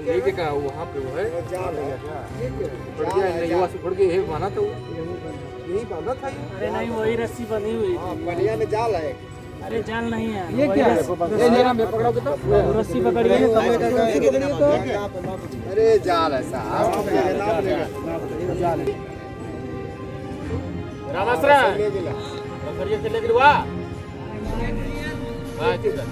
लेके का वहाँ पे वो है फट गया युवा से फट गया, माना था वो यही बांधा था। अरे नहीं, वही रस्सी बंधी हुई थी। बढ़िया में जाल है। अरे जाल नहीं है, ये क्या है? ये जरा मैं पकड़ोगे तो रस्सी पकड़िए। अरे जाल है साहब, जाल है। रामाश्रा पकड़िए चले गिरवा। हां ठीक है।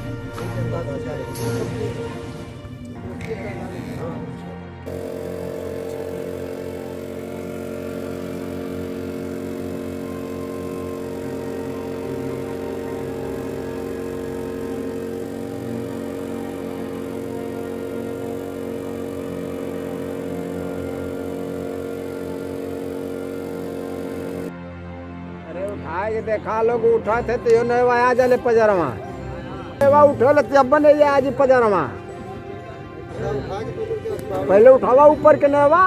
आगे देखा लोग उठा थे तो यो नवा आ जाले पजरमा नवा उठल तब बने ये आज पजरमा पहले उठावा ऊपर के नवा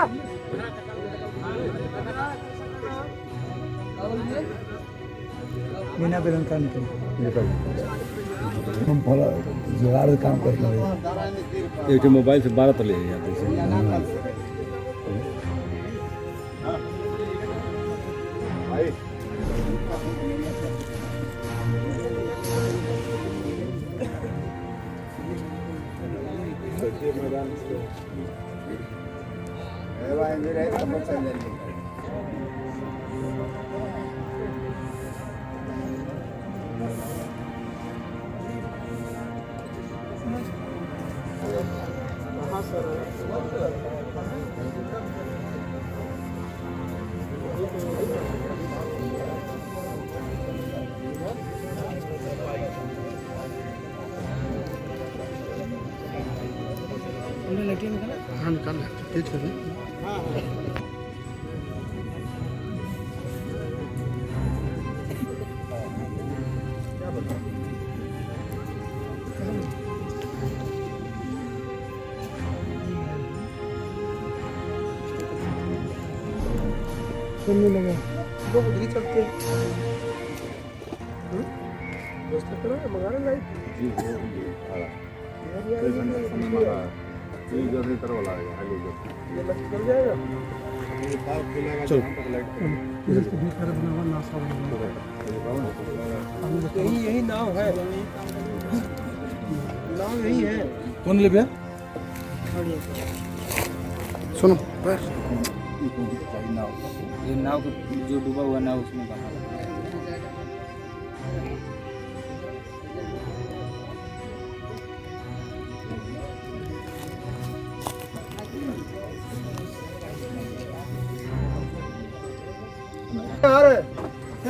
बिना बेलन का निकल हम भला जुगाड़ काम कर रहे हैं। एक मोबाइल से 12 तले यहाँ पे मैदान रहे तब चल जाएंगे। हाँ निकाल तेज कर ले। सुनने लगा दो उधरी चलते हैं। दोस्त करो मंगा ले लाइट ये जल्दी करवा लाएगा आगे ये लग चल जाएगा। चलो इसको भी कर बनावा ना सब यही नाव है, नाव यही है। कौन ले गया सुनो बस ये नाव जो डूबा हुआ नाव उसमें बना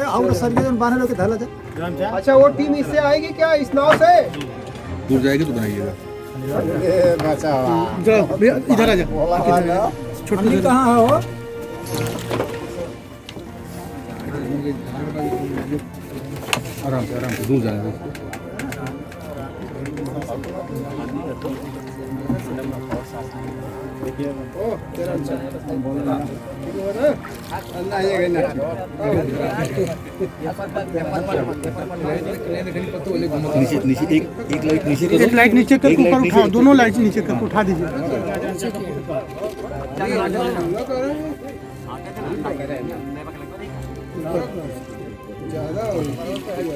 और सर्विस बाहर लोग धाला था। अच्छा वो टीम इससे आएगी क्या, इस नाव से? दूर जाएगी तो बनाइएगा। इधर आ जा छोटी कहाँ है वो आराम से दूर जाएगा। नीचे एक लाइट नीचे करो, एक लाइट नीचे कर ऊपर उठाओ, दोनों लाइट नीचे कर उठा दीजिए।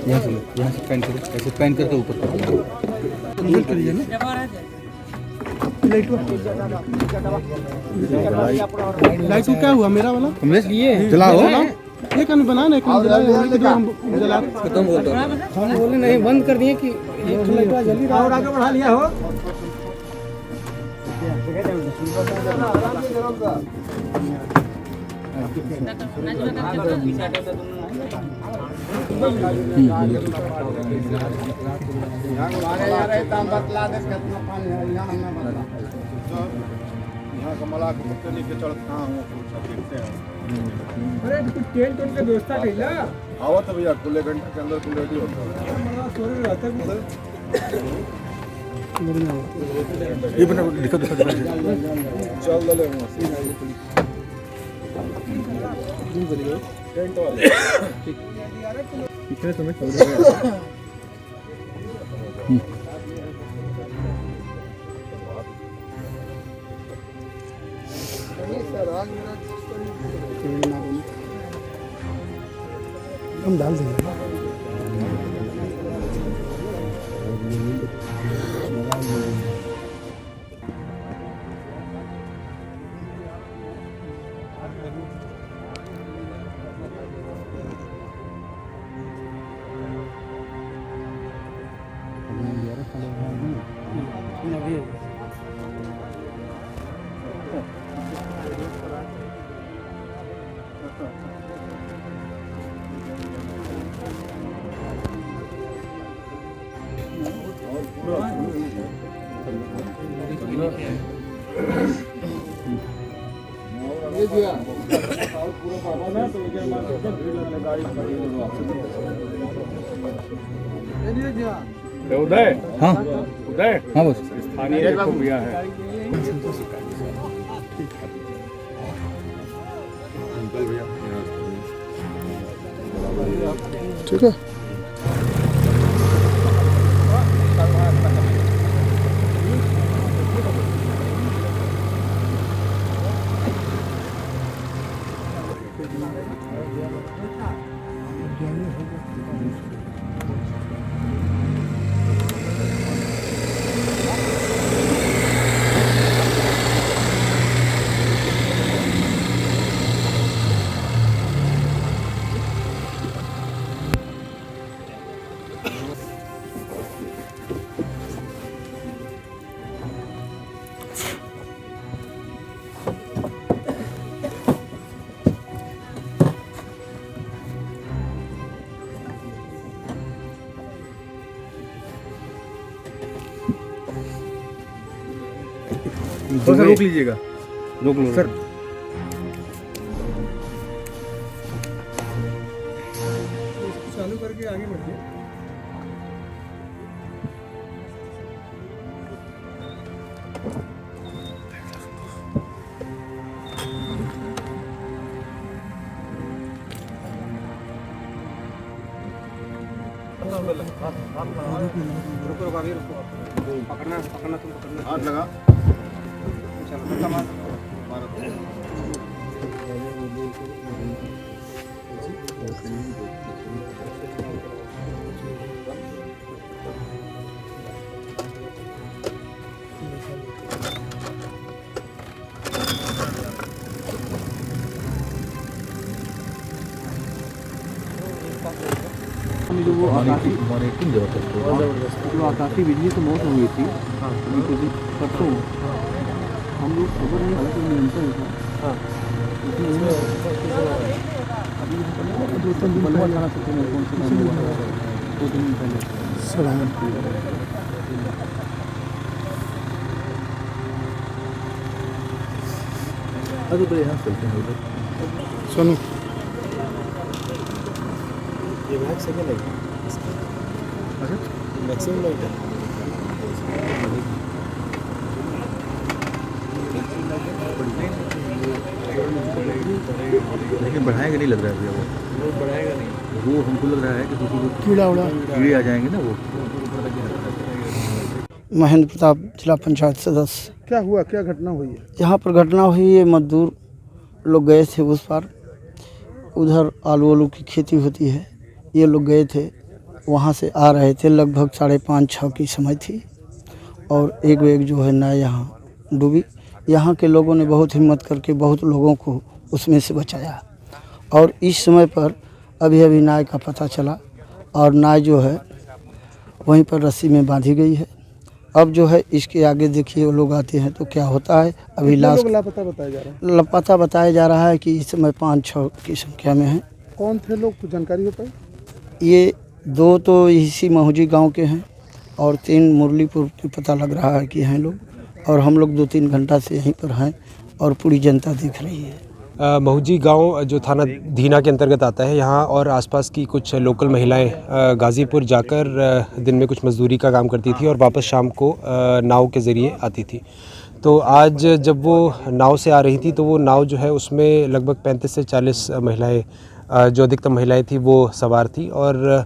यहाँ से पैन करो, ऐसे पैन करके ऊपर करो। करिए ना लाइट क्या हुआ मेरा वाला चलाओ ये कहीं बना ना जला खत्म हो गया। हम बोले नहीं, बंद कर दिए कि एक लाइट जल्दी और आगे बढ़ा लिया हो। यहाँ का मलाह के नीचे चढ़ता हूँ देखते हैं। अरे कुछ तेल तो उनका व्यवस्था कइला आवा तो भैया खुले घंटे के अंदर खुले रेडी होता है सोरे रहता है ये बना दिखा दिखा दिखा चल दले टेंट वाले कितने समय चल रहा है हम डाल देंगे। ये दिया उदय हाँ उदय हाँ बस स्थानीय एक भैया है ठीक है। थोड़ा सा रोक लीजिएगा रोक लो सर चालू करके आगे बढ़िए रुको रुको अभी रुको पकड़ना पकड़ना तुम पकड़ना हाथ लगा चलो मार जो वो मॉनिटरिंग जबरदस्त जो आकाशीय बिजली से मौत हुई थी परसों हम लोग खबर नहीं हालांकि नियंत्रण था अभी दो तीन दिन पहले थाना सचिव में कौन से दो तीन दिन पहले अरे तो यहाँ चलते हैं उधर सुनो ये मैक्स है क्या नहीं मैक्सिमम लाइट है लेकिन बढ़ाएगा नहीं लग रहा है भैया वो बढ़ाएगा नहीं वो हमको लग रहा है कि किसी को कीड़ा उड़ा कीड़े आ जाएंगे ना वो महेंद्र प्रताप जिला पंचायत सदस्य। क्या हुआ क्या घटना हुई है यहाँ पर घटना हुई है, मजदूर लोग गए थे उस पार, उधर आलू की खेती होती है, ये लोग गए थे, वहाँ से आ रहे थे, लगभग 5:30-6 की समय थी और एक वेग जो है नाव यहाँ डूबी। यहाँ के लोगों ने बहुत हिम्मत करके बहुत लोगों को उसमें से बचाया और इस समय पर अभी नाव का पता चला और नाव जो है वहीं पर रस्सी में बांधी गई है। अब जो है इसके आगे देखिए वो लोग आते हैं तो क्या होता है। अभी लास्ट लापता बताया जा रहा है लापता बताया जा रहा है कि इस समय 5-6 की संख्या में है। कौन थे लोग कुछ जानकारी हो पाई ये 2 तो इसी महूजी गांव के हैं और 3 मुरलीपुर की पता लग रहा है कि हैं लोग, और हम लोग 2-3 घंटा से यहीं पर हैं और पूरी जनता दिख रही है। महूजी गांव जो थाना धीना के अंतर्गत आता है, यहाँ और आसपास की कुछ लोकल महिलाएं गाज़ीपुर जाकर दिन में कुछ मजदूरी का काम करती थी और वापस शाम को नाव के ज़रिए आती थी। तो आज जब वो नाव से आ रही थी तो वो नाव जो है उसमें लगभग 35 से 40 महिलाएं, जो अधिकतम महिलाएं थी वो सवार थी और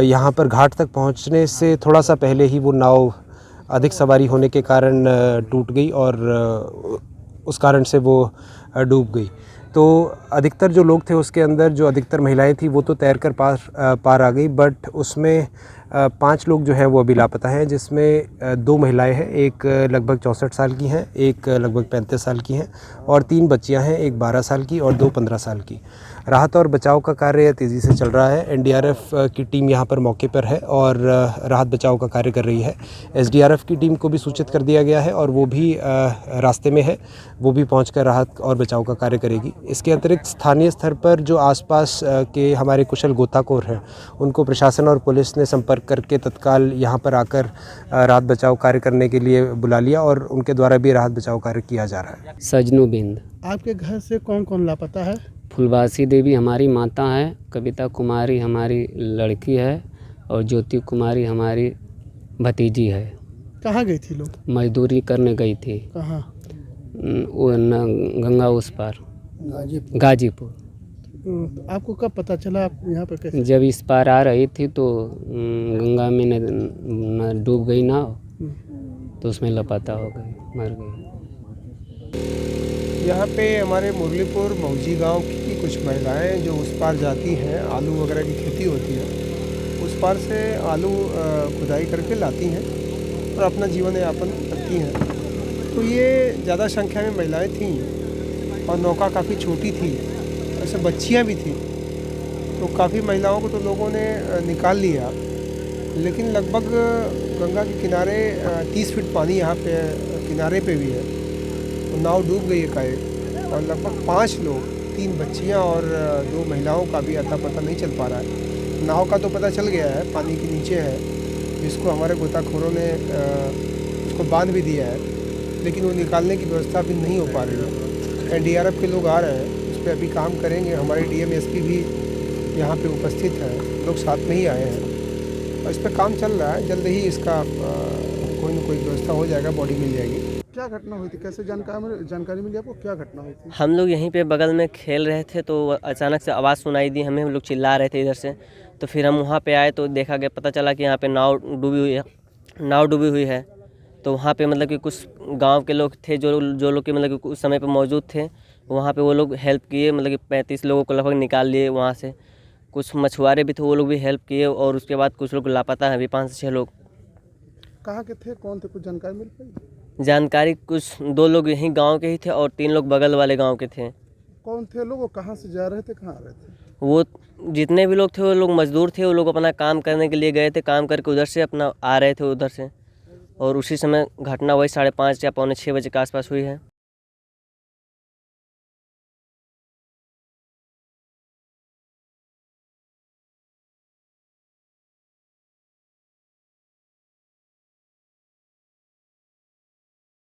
यहाँ पर घाट तक पहुँचने से थोड़ा सा पहले ही वो नाव अधिक सवारी होने के कारण टूट गई और उस कारण से वो डूब गई। तो अधिकतर जो लोग थे उसके अंदर जो अधिकतर महिलाएं थी वो तो तैरकर पार आ गई, बट उसमें 5 लोग जो हैं वो अभी लापता हैं, जिसमें 2 महिलाएं हैं, एक लगभग 64 साल की हैं, एक लगभग 35 साल की हैं और 3 बच्चियां हैं, एक 12 साल की और 2 15 साल की। राहत और बचाव का कार्य तेज़ी से चल रहा है। एनडीआरएफ की टीम यहाँ पर मौके पर है और राहत बचाव का कार्य कर रही है। एसडीआरएफ की टीम को भी सूचित कर दिया गया है और वो भी रास्ते में है, वो भी पहुंचकर राहत और बचाव का कार्य करेगी। इसके अतिरिक्त स्थानीय स्तर पर जो आसपास के हमारे कुशल गोताखोर हैं उनको प्रशासन और पुलिस ने संपर्क करके तत्काल यहाँ पर आकर राहत बचाव कार्य करने के लिए बुला लिया और उनके द्वारा भी राहत बचाव कार्य किया जा रहा है। सजनू बिंद। आपके घर से कौन कौन लापता है? फुलवासी देवी हमारी माता है, कविता कुमारी हमारी लड़की है और ज्योति कुमारी हमारी भतीजी है। कहाँ गई थी लोग? मजदूरी करने गई थी। कहाँ? वो गंगा उस पार गाजीपुर। आपको कब पता चला? आप यहाँ पर कैसे? जब इस पार आ रही थी तो गंगा में न डूब गई नाव, तो उसमें लापता हो गई, मर गई। यहाँ पे हमारे मुरलीपुर महूजी गांव की कुछ महिलाएं जो उस पार जाती हैं, आलू वगैरह की खेती होती है, उस पार से आलू खुदाई करके लाती हैं और अपना जीवन यापन करती हैं। तो ये ज़्यादा संख्या में महिलाएं थीं और नौका काफ़ी छोटी थी, ऐसे बच्चियाँ भी थीं। तो काफ़ी महिलाओं को तो लोगों ने निकाल लिया, लेकिन लगभग गंगा के किनारे 30 फीट पानी यहाँ पे किनारे पे भी है। तो नाव डूब गई एकाएक और लगभग 5 लोग, 3 बच्चियाँ और 2 महिलाओं का भी अता पता नहीं चल पा रहा है। नाव का तो पता चल गया है, पानी के नीचे है, जिसको हमारे गोताखोरों ने उसको बांध भी दिया है, लेकिन वो निकालने की व्यवस्था अभी नहीं हो पा रही है। एनडीआरएफ के लोग आ रहे हैं, उस पर अभी काम करेंगे। हमारे डीएम एसपी भी यहाँ पे उपस्थित हैं, लोग साथ में ही आए हैं और इस पर काम चल रहा है। जल्द ही इसका कोई ना कोई व्यवस्था हो जाएगा, बॉडी मिल जाएगी। क्या घटना हुई थी? कैसे जानकारी मिली आपको? क्या घटना हुई थी? हम लोग यहीं पे बगल में खेल रहे थे तो अचानक से आवाज़ सुनाई दी हमें, हम लोग चिल्ला रहे थे इधर से। तो फिर हम वहाँ पे आए तो देखा गया, पता चला कि यहाँ पे नाव डूबी हुई है। तो वहाँ पे मतलब कि कुछ गांव के लोग थे जो लोग कि मतलब कि उस समय पे मौजूद थे, वहाँ पे वो लोग हेल्प किए, मतलब कि 35 लोगों को लगभग निकाल लिए वहाँ से। कुछ मछुआरे भी थे, वो लोग भी हेल्प किए और उसके बाद कुछ लोग लापता हैं अभी, 5 से 6 लोग। कहाँ के थे? कौन थे? कुछ जानकारी मिल पाई? जानकारी कुछ 2 लोग यहीं गांव के ही थे और 3 लोग बगल वाले गांव के थे। कौन थे लोग? वो कहाँ से जा रहे थे, कहाँ आ रहे थे? वो जितने भी लोग थे वो लोग मजदूर थे, वो लोग अपना काम करने के लिए गए थे, काम करके उधर से अपना आ रहे थे उधर से। और उसी समय घटना वही 5:30 या 5:45 बजे के आसपास हुई है।